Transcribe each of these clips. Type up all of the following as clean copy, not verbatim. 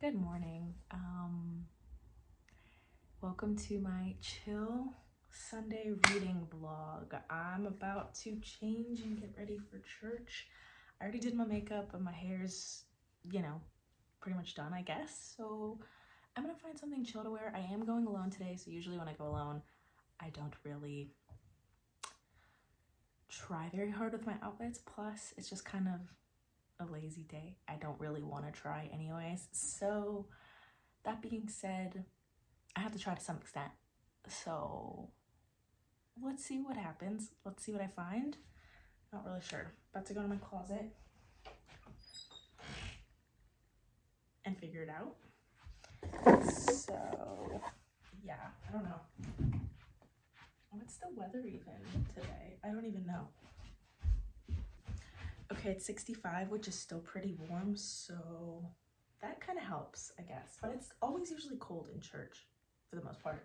Good morning. Welcome to my chill Sunday reading vlog. I'm about to change and get ready for church. I already did my makeup and my hair's, pretty much done, I guess. So I'm gonna find something chill to wear. I am going alone today, so usually when I go alone, I don't really try very hard with my outfits. Plus, it's just kind of a lazy day. I don't really want to try anyways. So that being said, I have to try to some extent. So let's see what happens. Let's see what I find. Not really sure. About to go to my closet and figure it out. So yeah, I don't know. What's the weather even today? I don't even know. Okay, it's 65, which is still pretty warm, so that kind of helps, I guess. But it's always usually cold in church, for the most part.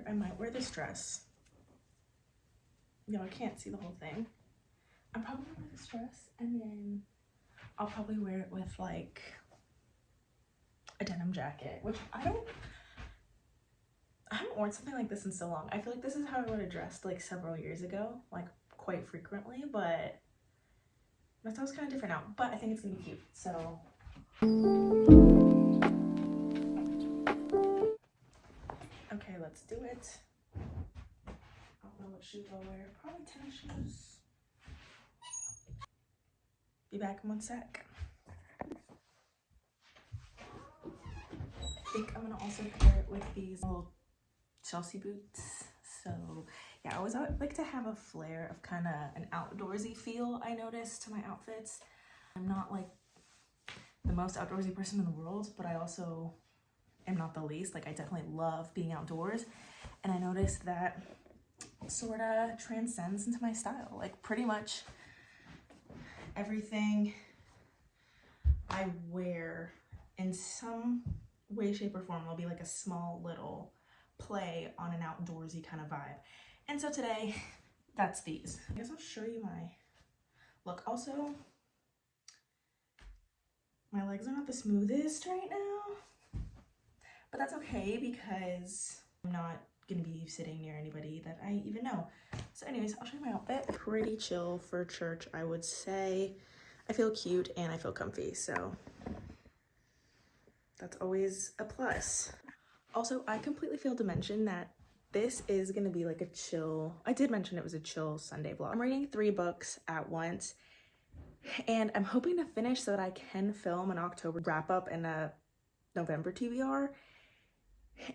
I might wear this dress. I can't see the whole thing. I'm probably gonna wear this dress, and then I'll probably wear it with, like, a denim jacket, which I haven't worn something like this in so long. I feel like this is how I would have dressed like several years ago, like quite frequently, but my style's kind of different now, but I think it's gonna be cute, so. Okay, let's do it. I don't know what shoes I'll wear, probably tennis shoes. Be back in one sec. I think I'm gonna also pair it with these little Chelsea boots. So yeah, I always like to have a flair of kind of an outdoorsy feel, I notice, to my outfits. I'm not like the most outdoorsy person in the world, but I also am not the least. Like, I definitely love being outdoors, and I noticed that sort of transcends into my style. Like, pretty much everything I wear in some way, shape, or form will be like a small little play on an outdoorsy kind of vibe. And so today, that's these. I guess I'll show you my look. Also, my legs are not the smoothest right now, but that's okay because I'm not gonna be sitting near anybody that I even know. So anyways, I'll show you my outfit. Pretty chill for church, I would say. I feel cute and I feel comfy, so that's always a plus. Also, I completely failed to mention that this is gonna be like a chill, I did mention it was a chill Sunday vlog. I'm reading 3 books at once, and I'm hoping to finish so that I can film an October wrap up and a November TBR.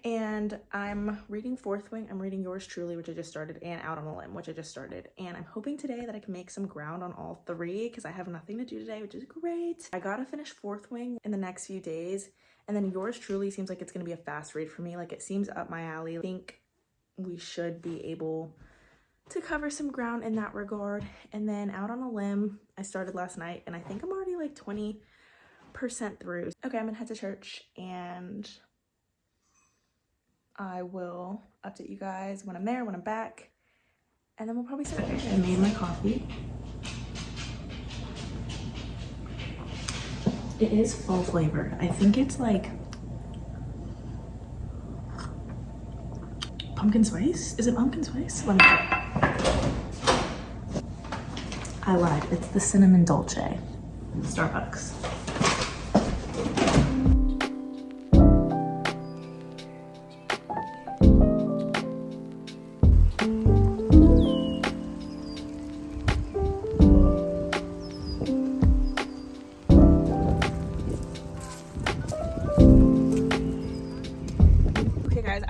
And I'm reading Fourth Wing, I'm reading Yours Truly, which I just started, and Out on a Limb, which I just started. And I'm hoping today that I can make some ground on all 3 because I have nothing to do today, which is great. I gotta finish Fourth Wing in the next few days. And then Yours Truly seems like it's gonna be a fast read for me. Like, it seems up my alley. I think we should be able to cover some ground in that regard. And then Out on a Limb, I started last night, and I think I'm already like 20% through. Okay, I'm gonna head to church, and I will update you guys when I'm there, when I'm back, and then we'll probably start. I made my coffee. It is fall flavored. I think it's like pumpkin spice. Is it pumpkin spice? Let me check. I lied. It's the cinnamon dolce. Starbucks.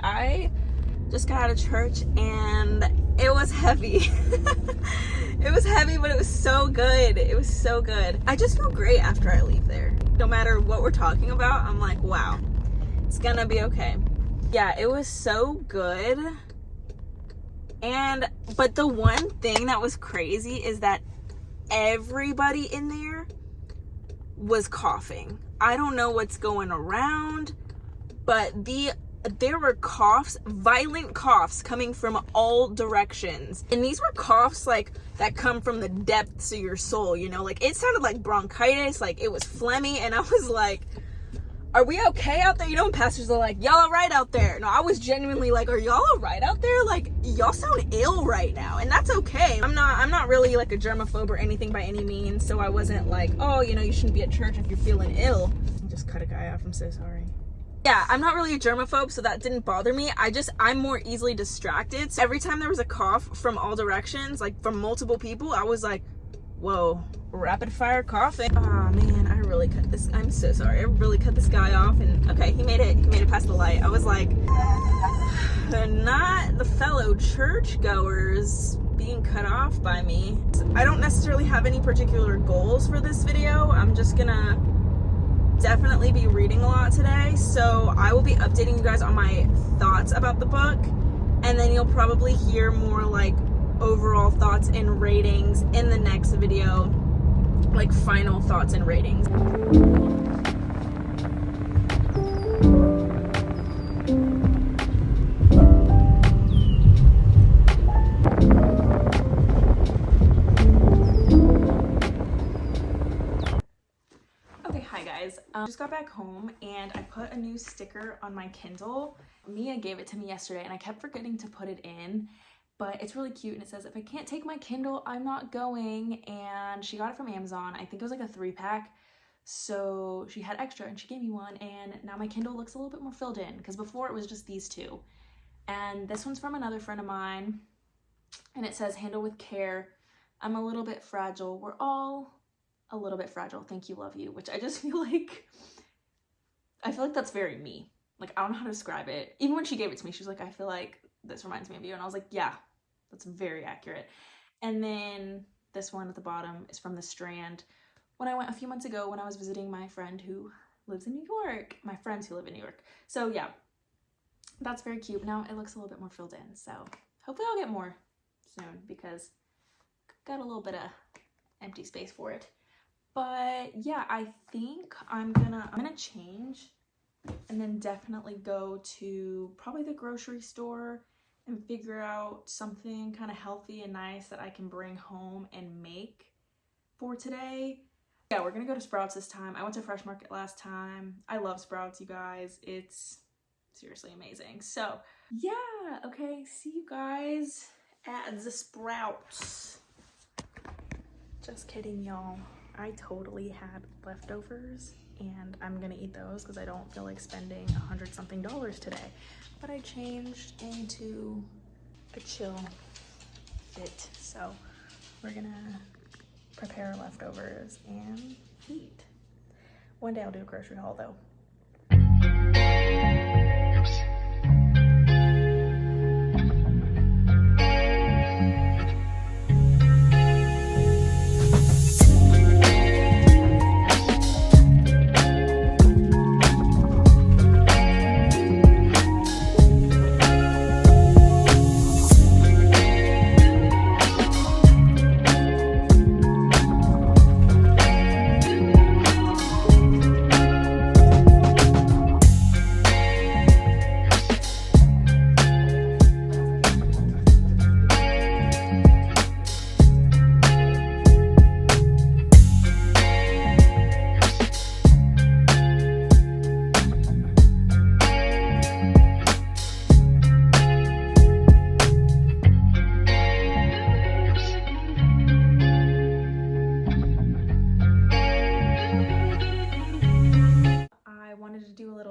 I just got out of church and it was heavy. It was heavy, but it was so good. It was so good. I just feel great after I leave there. No matter what we're talking about, I'm like, wow, it's gonna be okay. Yeah, it was so good. But the one thing that was crazy is that everybody in there was coughing. I don't know what's going around, but the there were coughs, violent coughs coming from all directions. And these were coughs like that come from the depths of your soul, you know, like it sounded like bronchitis, like it was phlegmy. And I was like, are we okay out there? You know, when pastors are like, y'all all right out there? No, I was genuinely like, are y'all all right out there? Like, y'all sound ill right now. And that's okay. I'm not really like a germaphobe or anything by any means. So I wasn't like, oh, you know, you shouldn't be at church if you're feeling ill. I just cut a guy off. I'm so sorry. Yeah, I'm not really a germaphobe, so that didn't bother me. I'm more easily distracted. So every time there was a cough from all directions, like from multiple people, I was like, whoa, rapid fire coughing. Oh man, I really cut this. I'm so sorry. I really cut this guy off. And okay, he made it past the light. I was like, not the fellow churchgoers being cut off by me. I don't necessarily have any particular goals for this video. I'm just gonna definitely be reading a lot today, so I will be updating you guys on my thoughts about the book, and then you'll probably hear more like overall thoughts and ratings in the next video, like final thoughts and ratings. Just got back home and I put a new sticker on my Kindle. Mia gave it to me yesterday and I kept forgetting to put it in, but it's really cute and it says, if I can't take my Kindle, I'm not going. And she got it from Amazon. I think it was like a 3-pack. So she had extra and she gave me one, and now my Kindle looks a little bit more filled in because before it was just these two. And this one's from another friend of mine and it says, handle with care. I'm a little bit fragile. We're all a little bit fragile. Thank you, love you. Which I just feel like, that's very me. Like, I don't know how to describe it. Even when she gave it to me, she was like, I feel like this reminds me of you. And I was like, yeah, that's very accurate. And then this one at the bottom is from The Strand. When I went a few months ago when I was visiting my friend who lives in New York, my friends who live in New York. So yeah, that's very cute. Now it looks a little bit more filled in. So hopefully I'll get more soon because I've got a little bit of empty space for it. But yeah, I think I'm gonna change and then definitely go to probably the grocery store and figure out something kind of healthy and nice that I can bring home and make for today. Yeah, we're gonna go to Sprouts this time. I went to Fresh Market last time. I love Sprouts, you guys. It's seriously amazing. So yeah, okay, see you guys at the Sprouts. Just kidding, y'all. I totally had leftovers and I'm gonna eat those because I don't feel like spending $100-something today. But I changed into a chill fit. So we're gonna prepare leftovers and eat. One day I'll do a grocery haul though.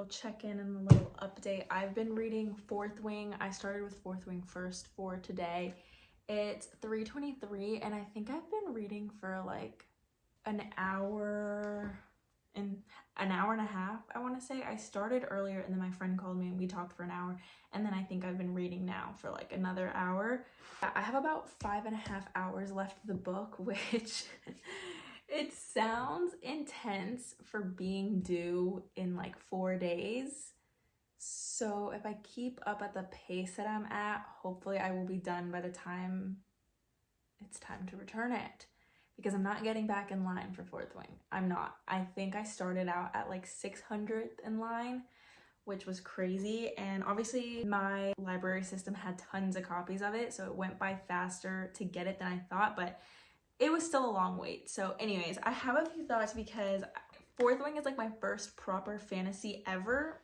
Check-in and a little update. I've been reading Fourth Wing. I started with Fourth Wing first for today. It's 3:23 and I think I've been reading for like an hour and a half, I want to say. I started earlier and then my friend called me and we talked for an hour, and then I think I've been reading now for like another hour. I have about 5.5 hours left of the book, which it sounds intense for being due in like 4 days. So if I keep up at the pace that I'm at, hopefully I will be done by the time it's time to return it. Because I'm not getting back in line for Fourth Wing. I'm not. I think I started out at like 600th in line, which was crazy. And obviously my library system had tons of copies of it, so it went by faster to get it than I thought, but it was still a long wait. So anyways, I have a few thoughts because Fourth Wing is like my first proper fantasy ever.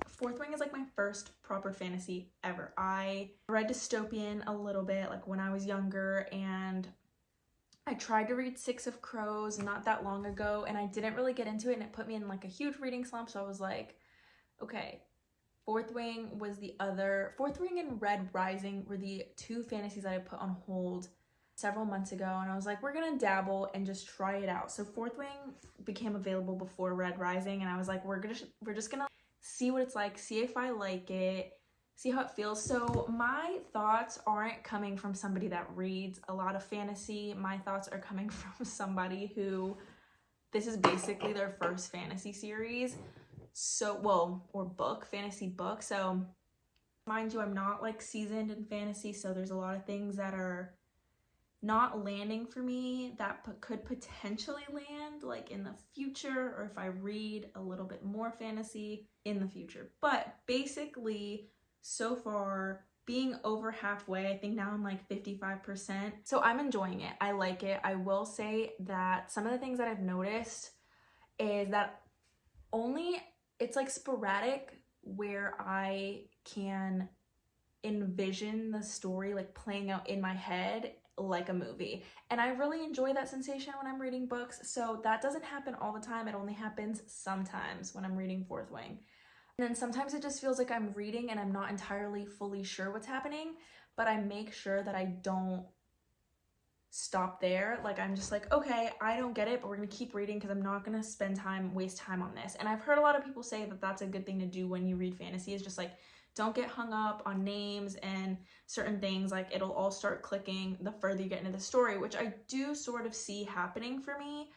Fourth Wing is like my first proper fantasy ever. I read dystopian a little bit like when I was younger, and I tried to read Six of Crows not that long ago, and I didn't really get into it, and it put me in like a huge reading slump. So I was like, okay, Fourth Wing and Red Rising were the two fantasies that I put on hold several months ago, and I was like, we're gonna dabble and just try it out. So Fourth Wing became available before Red Rising, and I was like, we're just gonna see what it's like, see if I like it, see how it feels. So my thoughts aren't coming from somebody that reads a lot of fantasy. My thoughts are coming from somebody who this is basically their first fantasy series, or book, fantasy book. So mind you, I'm not like seasoned in fantasy, so there's a lot of things that are not landing for me that could potentially land like in the future, or if I read a little bit more fantasy in the future. But basically, so far, being over halfway, I think now I'm like 55%. So I'm enjoying it. I like it. I will say that some of the things that I've noticed is that it's like sporadic where I can envision the story like playing out in my head like a movie, and I really enjoy that sensation when I'm reading books. So that doesn't happen all the time. It only happens sometimes when I'm reading Fourth Wing. And then sometimes it just feels like I'm reading and I'm not entirely fully sure what's happening, but I make sure that I don't stop there. Like I'm just like, okay, I don't get it, but we're gonna keep reading because I'm not gonna waste time on this. And I've heard a lot of people say that that's a good thing to do when you read fantasy, is just like, don't get hung up on names and certain things. Like it'll all start clicking the further you get into the story, which I do sort of see happening for me.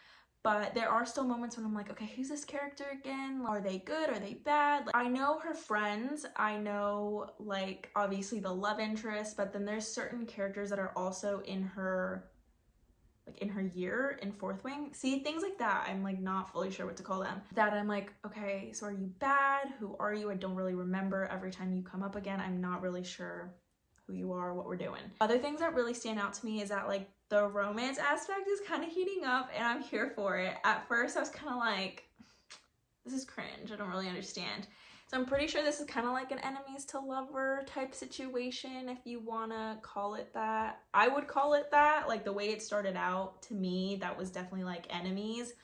But there are still moments when I'm like, okay, who's this character again? Are they good? Are they bad? Like, I know her friends. I know like obviously the love interest, but then there's certain characters that are also in her year in Fourth Wing. See, things like that, I'm like not fully sure what to call them. That I'm like, okay, so are you bad? Who are you? I don't really remember. Every time you come up again, I'm not really sure who you are, what we're doing. Other things that really stand out to me is that like the romance aspect is kind of heating up, and I'm here for it. At first I was kind of like, this is cringe, I don't really understand. So I'm pretty sure this is kind of like an enemies to lover type situation, if you want to call it that. I would call it that. Like the way it started out, to me, that was definitely like enemies.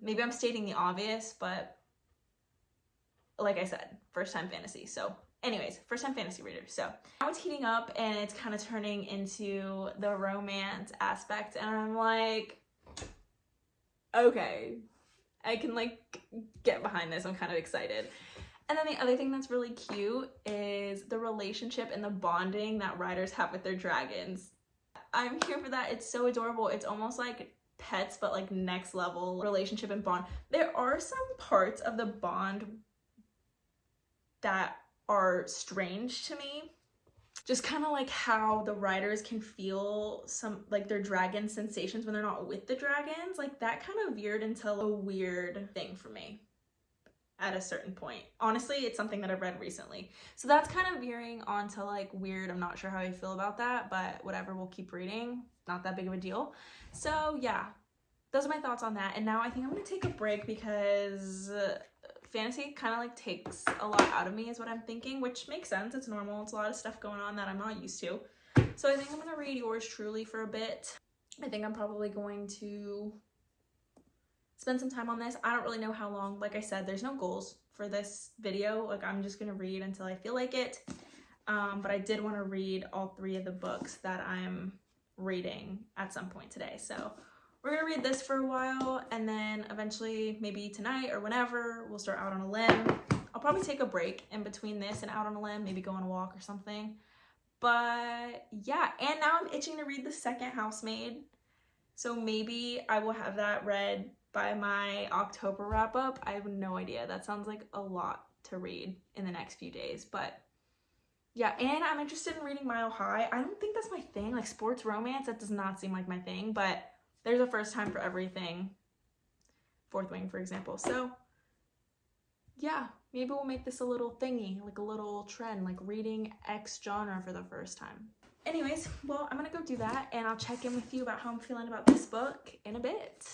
Maybe I'm stating the obvious, but like I said, first time fantasy. So anyways, first time fantasy reader. So now it's heating up and it's kind of turning into the romance aspect, and I'm like, okay, I can like get behind this. I'm kind of excited. And then the other thing that's really cute is the relationship and the bonding that riders have with their dragons. I'm here for that. It's so adorable. It's almost like pets, but like next level relationship and bond. There are some parts of the bond that are strange to me. Just kind of like how the riders can feel some like their dragon sensations when they're not with the dragons. Like that kind of veered into a weird thing for me at a certain point. Honestly, it's something that I've read recently. So that's kind of veering onto like weird. I'm not sure how I feel about that, but whatever, we'll keep reading. Not that big of a deal. So yeah, those are my thoughts on that. And now I think I'm gonna take a break because fantasy kind of like takes a lot out of me is what I'm thinking, which makes sense. It's normal. It's a lot of stuff going on that I'm not used to. So I think I'm gonna read Yours Truly for a bit. I think I'm probably going to spend some time on this. I don't really know how long. Like I said, there's no goals for this video. Like I'm just gonna read until I feel like it. But I did want to read all 3 of the books that I'm reading at some point today. So we're gonna read this for a while, and then eventually, maybe tonight or whenever, we'll start Out on a Limb. I'll probably take a break in between this and Out on a Limb, maybe go on a walk or something. But yeah, and now I'm itching to read the second Housemaid. So maybe I will have that read by my October wrap up. I have no idea. That sounds like a lot to read in the next few days, but yeah, and I'm interested in reading Mile High. I don't think that's my thing. Like sports romance, that does not seem like my thing, but there's a first time for everything. Fourth Wing, for example. So yeah, maybe we'll make this a little thingy, like a little trend, like reading X genre for the first time. Anyways, well, I'm gonna go do that, and I'll check in with you about how I'm feeling about this book in a bit.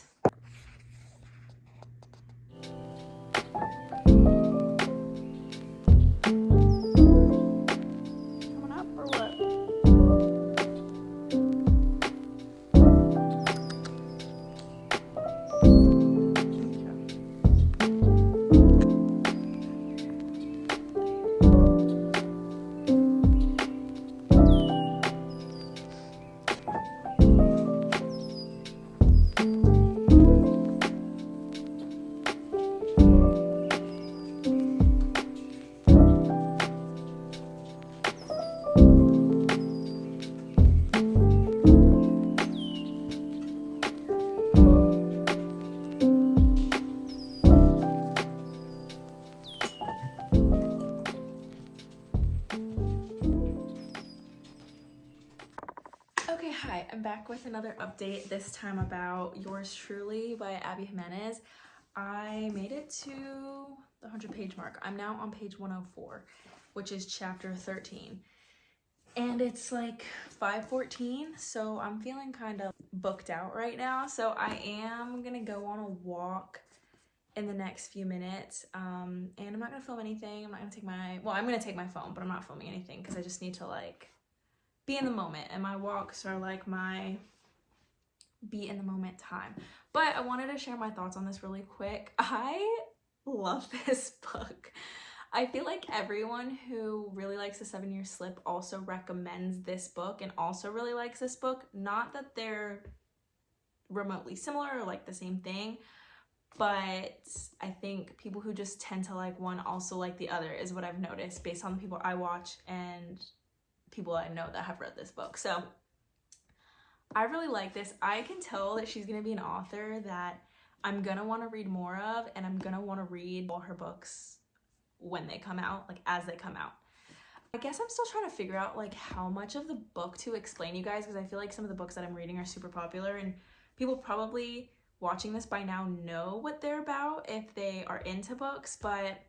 Coming up or what? Okay, hi, I'm back with another update, this time about Yours Truly by Abby Jimenez. I made it to the 100-page mark. I'm now on page 104, which is chapter 13. And it's like 5:14, so I'm feeling kind of booked out right now. So I am gonna go on a walk in the next few minutes, and I'm not gonna film anything. I'm not gonna take my, well, I'm gonna take my phone, but I'm not filming anything because I just need to like be in the moment, and my walks are like my be in the moment time. But I wanted to share my thoughts on this really quick. I love this book. I feel like everyone who really likes The 7-Year Slip also recommends this book and also really likes this book. Not that they're remotely similar or like the same thing, but I think people who just tend to like one also like the other is what I've noticed based on the people I watch and people I know that have read this book. So I really like this. I can tell that she's gonna be an author that I'm gonna want to read more of, and I'm gonna want to read all her books when they come out, like as they come out. I guess I'm still trying to figure out like how much of the book to explain you guys, because I feel like some of the books that I'm reading are super popular and people probably watching this by now know what they're about if they are into books. But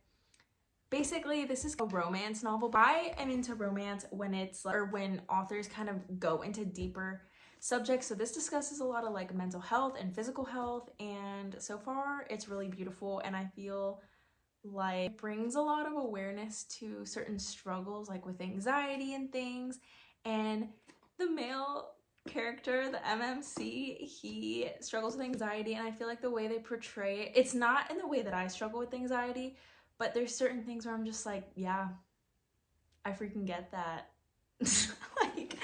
basically, this is a romance novel. I am into romance when it's like, or when authors kind of go into deeper subjects. So this discusses a lot of like mental health and physical health, and so far it's really beautiful, and I feel like it brings a lot of awareness to certain struggles like with anxiety and things. And the male character, the MMC, he struggles with anxiety, and I feel like the way they portray it, it's not in the way that I struggle with anxiety, but there's certain things where I'm just like, yeah, I freaking get that. Like,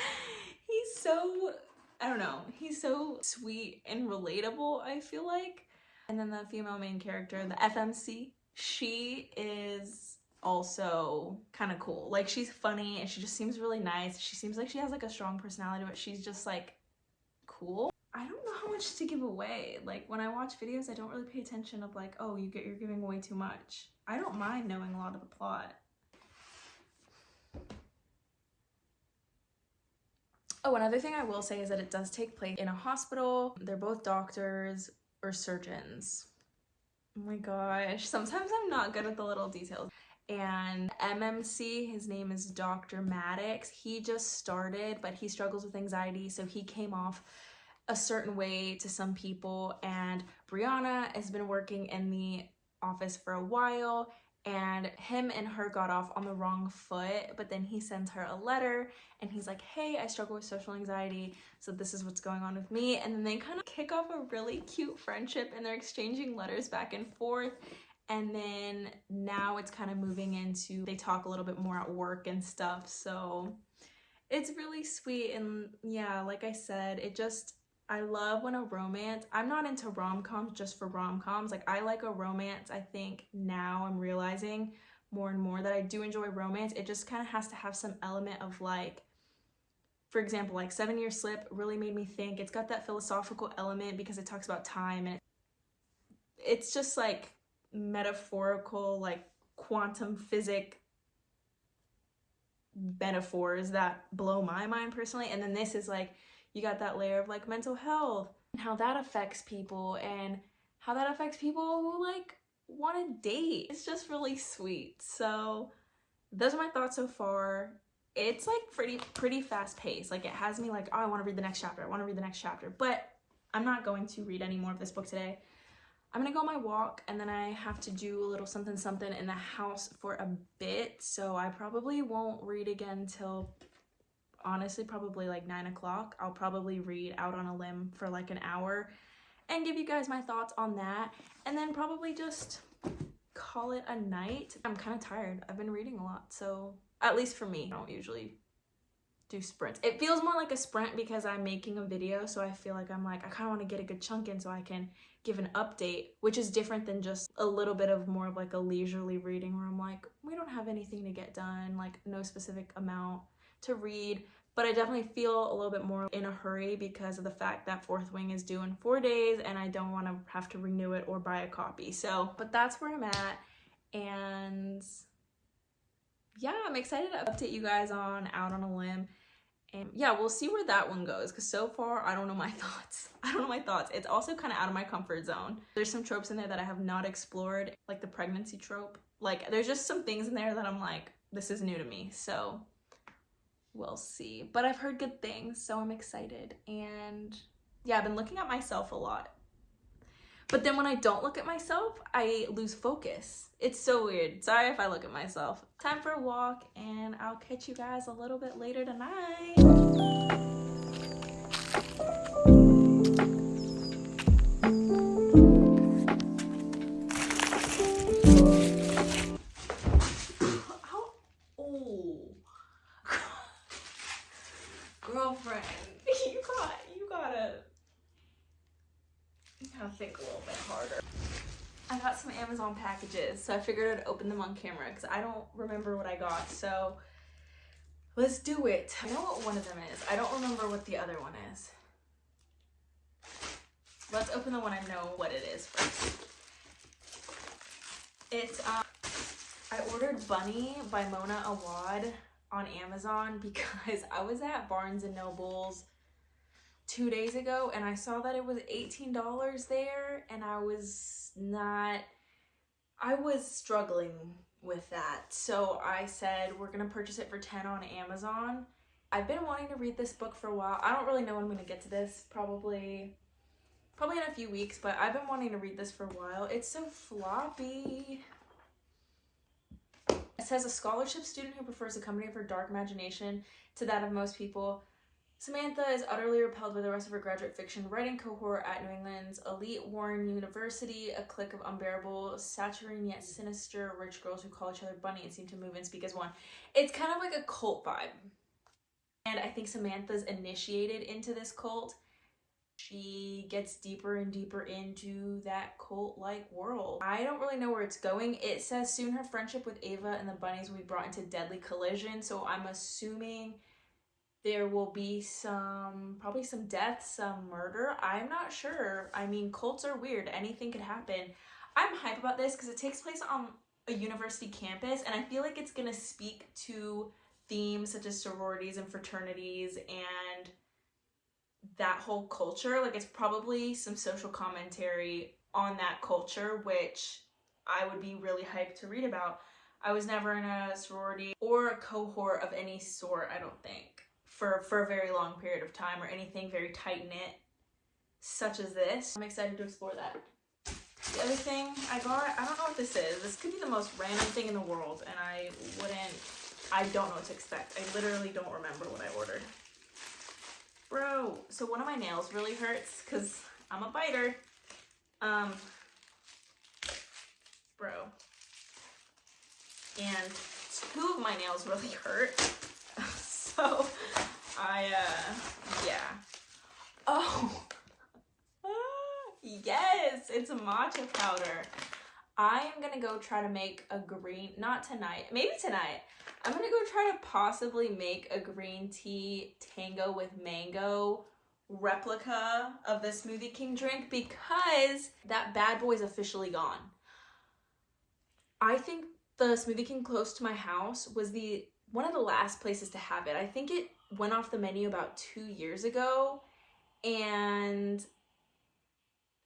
he's so, I don't know, he's so sweet and relatable, I feel like. And then the female main character, the FMC, she is also kind of cool. Like, she's funny and she just seems really nice. She seems like she has like a strong personality, but she's just like cool. I don't know how much to give away. Like, when I watch videos, I don't really pay attention of like, oh, you're giving away too much. I don't mind knowing a lot of the plot. Oh, another thing I will say is that it does take place in a hospital. They're both doctors or surgeons. Oh my gosh, sometimes I'm not good at the little details. And MMC, his name is Dr. Maddox. He just started, but he struggles with anxiety, so he came off a certain way to some people. And Brianna has been working in the office for a while, and him and her got off on the wrong foot, but then he sends her a letter and he's like, hey, I struggle with social anxiety, so this is what's going on with me. And then they kind of kick off a really cute friendship, and they're exchanging letters back and forth. And then now it's kind of moving into, they talk a little bit more at work and stuff. So it's really sweet. And yeah, like I said, I love when a romance, I'm not into rom-coms just for rom-coms. Like, I like a romance. I think now I'm realizing more and more that I do enjoy romance. It just kind of has to have some element of like, for example, like 7-Year Slip really made me think. It's got that philosophical element because it talks about time, and it's just like metaphorical, like quantum physics metaphors that blow my mind personally. And then this is like, you got that layer of like mental health and how that affects people, and how that affects people who like want to date. It's just really sweet. So those are my thoughts so far. It's like pretty fast paced. Like it has me like, oh, I want to read the next chapter. I want to read the next chapter. But I'm not going to read any more of this book today. I'm gonna go on my walk, and then I have to do a little something in the house for a bit. So I probably won't read again till, honestly, probably like 9 o'clock. I'll probably read out on a limb for like an hour and give you guys my thoughts on that, and then probably just call it a night. I'm kind of tired. I've been reading a lot, so at least for me, I don't usually do sprints. It feels more like a sprint because I'm making a video, so I feel like I'm like, I kind of want to get a good chunk in so I can give an update, which is different than just a little bit of more of like a leisurely reading where I'm like, we don't have anything to get done, like no specific amount to read. But I definitely feel a little bit more in a hurry because of the fact that Fourth Wing is due in 4 days and I don't want to have to renew it or buy a copy. So, but that's where I'm at. And yeah, I'm excited to update you guys on Out on a Limb. And yeah, we'll see where that one goes, because so far I don't know my thoughts. It's also kind of out of my comfort zone. There's some tropes in there that I have not explored, like the pregnancy trope. Like there's just some things in there that I'm like, this is new to me. So we'll see. But I've heard good things, so I'm excited. And yeah, I've been looking at myself a lot. But then when I don't look at myself, I lose focus. It's so weird. Sorry if I look at myself. Time for a walk, and I'll catch you guys a little bit later tonight. Oh. Girlfriend, you gotta think a little bit harder. I got some Amazon packages, so I figured I'd open them on camera because I don't remember what I got. So let's do it. I know what one of them is. I don't remember what the other one is. Let's open the one I know what it is first. It's I ordered Bunny by Mona Awad on Amazon because I was at Barnes & Noble's 2 days ago and I saw that it was $18 there, and I was struggling with that. So I said, we're gonna purchase it for $10 on Amazon. I've been wanting to read this book for a while. I don't really know when I'm gonna get to this, probably in a few weeks, but I've been wanting to read this for a while. It's so floppy. It says a scholarship student who prefers the company of her dark imagination to that of most people, Samantha is utterly repelled by the rest of her graduate fiction writing cohort at New England's elite Warren University, a clique of unbearable, saturnine yet sinister rich girls who call each other Bunny and seem to move and speak as one. It's kind of like a cult vibe. And I think Samantha's initiated into this cult. She gets deeper and deeper into that cult-like world. I don't really know where it's going. It says soon her friendship with Ava and the bunnies will be brought into deadly collision, so I'm assuming there will be probably some death, some murder. I'm not sure. I mean, cults are weird. Anything could happen. I'm hyped about this because it takes place on a university campus, and I feel like it's gonna speak to themes such as sororities and fraternities and that whole culture. Like, it's probably some social commentary on that culture, which I would be really hyped to read about. I was never in a sorority or a cohort of any sort, I don't think, for a very long period of time, or anything very tight-knit such as this. I'm excited to explore that. The other thing I got, I don't know what this is. This could be the most random thing in the world, and I don't know what to expect. I literally don't remember what I ordered. Bro, so one of my nails really hurts because I'm a biter. Bro. And two of my nails really hurt. So yeah. Oh, yes, it's a matcha powder. I am gonna go try to make a green, not tonight, maybe tonight. I'm gonna go try to possibly make a green tea tango with mango replica of the Smoothie King drink because that bad boy is officially gone. I think the Smoothie King close to my house was one of the last places to have it. I think it went off the menu about 2 years ago, and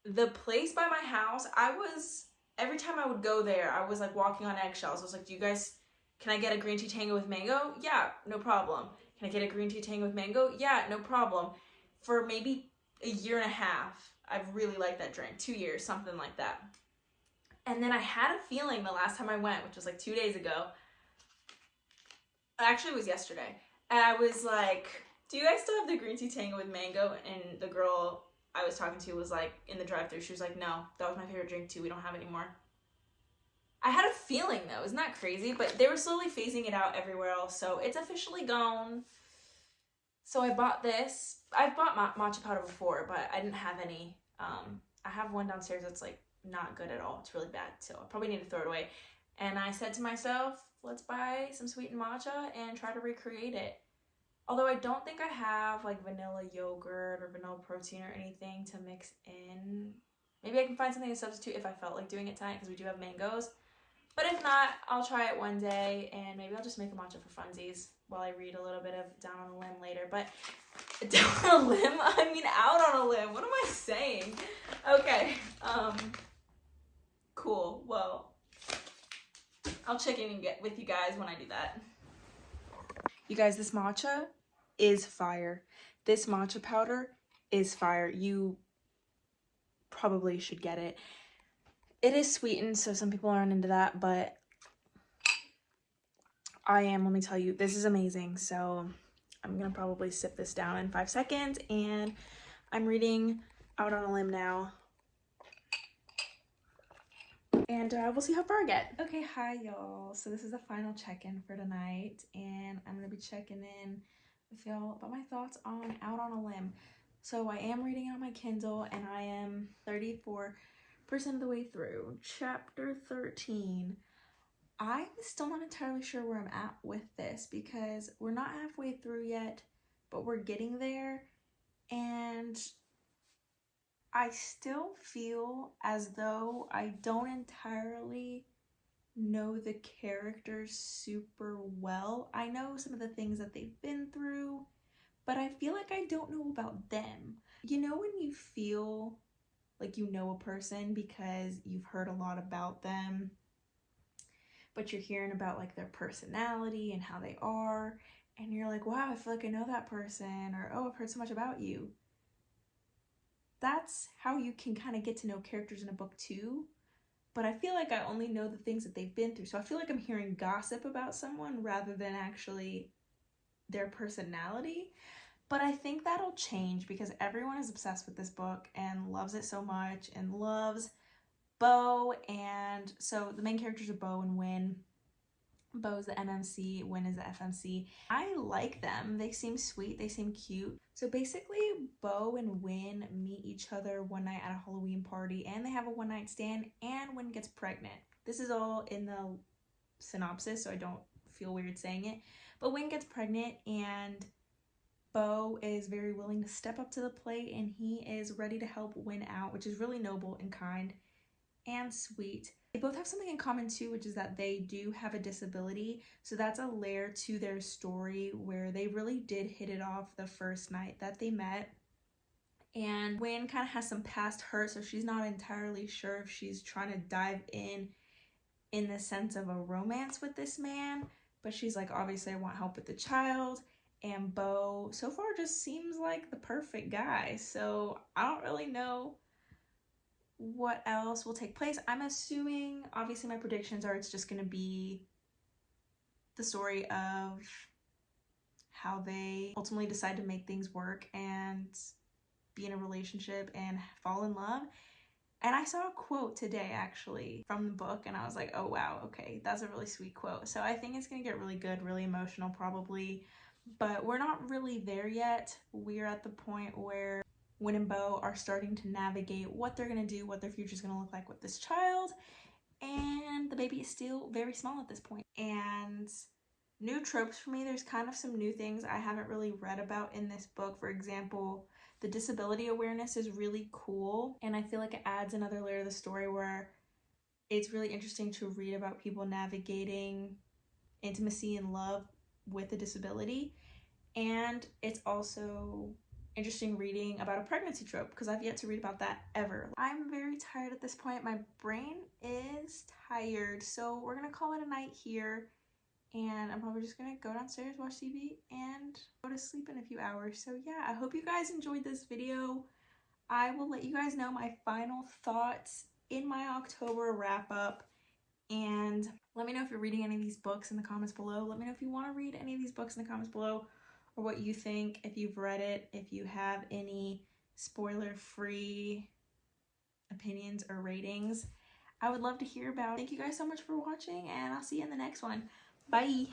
the place by my house, I was every time I would go there, I was like walking on eggshells. I was like, can I get a green tea tango with mango? Yeah, no problem. Can I get a green tea tango with mango? Yeah, no problem. For maybe a year and a half, I've really liked that drink. 2 years, something like that. And then I had a feeling the last time I went, which was like 2 days ago. Actually, it was yesterday. And I was like, do you guys still have the green tea tango with mango? And the girl I was talking to was like, in the drive-thru, she was like, no, that was my favorite drink too. We don't have it anymore. I had a feeling though, isn't that crazy? But they were slowly phasing it out everywhere else, so it's officially gone. So I bought this. I've bought matcha powder before, but I didn't have any. I have one downstairs that's like not good at all. It's really bad, so I probably need to throw it away. And I said to myself, let's buy some sweetened matcha and try to recreate it. Although I don't think I have like vanilla yogurt or vanilla protein or anything to mix in. Maybe I can find something to substitute if I felt like doing it tonight, because we do have mangoes. But if not, I'll try it one day, and maybe I'll just make a matcha for funsies while I read a little bit of Down on a Limb later. But down on a limb? I mean out on a limb. What am I saying? Okay. Cool. Well, I'll check in and get with you guys when I do that. You guys, this matcha is fire. This matcha powder is fire. You probably should get it. It is sweetened, so some people aren't into that, but I am. Let me tell you, this is amazing. So I'm gonna probably sip this down in 5 seconds, and I'm reading Out on a Limb now. And we'll see how far I get. Okay, hi y'all. So this is the final check-in for tonight, and I'm gonna be checking in with y'all about my thoughts on Out on a Limb. So I am reading it on my Kindle, and I am 34% of the way through. Chapter 13. I'm still not entirely sure where I'm at with this, because we're not halfway through yet, but we're getting there, and I still feel as though I don't entirely know the characters super well. I know some of the things that they've been through, but I feel like I don't know about them. You know when you feel like you know a person because you've heard a lot about them, but you're hearing about like their personality and how they are, and you're like, wow, I feel like I know that person, or oh, I've heard so much about you. That's how you can kind of get to know characters in a book too. But I feel like I only know the things that they've been through. So I feel like I'm hearing gossip about someone rather than actually their personality. But I think that'll change, because everyone is obsessed with this book and loves it so much and loves Bo. And so the main characters are Bo and Win. Bo's the MMC, Win is the FMC. I like them. They seem sweet. They seem cute. So basically, Bo and Win meet each other one night at a Halloween party, and they have a one-night stand, and Win gets pregnant. This is all in the synopsis, so I don't feel weird saying it. But Win gets pregnant, and Bo is very willing to step up to the plate, and he is ready to help Win out, which is really noble and kind and sweet. They both have something in common too, which is that they do have a disability. So that's a layer to their story where they really did hit it off the first night that they met. And Win kind of has some past hurt, so she's not entirely sure if she's trying to dive in the sense of a romance with this man. But she's like, obviously I want help with the child. And Bo so far just seems like the perfect guy. So I don't really know what else will take place. I'm assuming, obviously my predictions are it's just going to be the story of how they ultimately decide to make things work and be in a relationship and fall in love. And I saw a quote today actually from the book, and I was like, oh wow, okay, that's a really sweet quote. So I think it's going to get really good, really emotional probably, but we're not really there yet. We're at the point where Win and Bo are starting to navigate what they're going to do, what their future is going to look like with this child, and the baby is still very small at this point. And new tropes for me, there's kind of some new things I haven't really read about in this book. For example, the disability awareness is really cool, and I feel like it adds another layer of the story where it's really interesting to read about people navigating intimacy and love with a disability. And it's also interesting reading about a pregnancy trope, because I've yet to read about that ever. I'm very tired at this point. My brain is tired, so we're gonna call it a night here, and I'm probably just gonna go downstairs, watch TV, and go to sleep in a few hours. So yeah, I hope you guys enjoyed this video. I will let you guys know my final thoughts in my October wrap up, and let me know if you're reading any of these books in the comments below. Let me know if you want to read any of these books in the comments below, or what you think, if you've read it, if you have any spoiler-free opinions or ratings. I would love to hear about it. Thank you guys so much for watching, and I'll see you in the next one. Bye!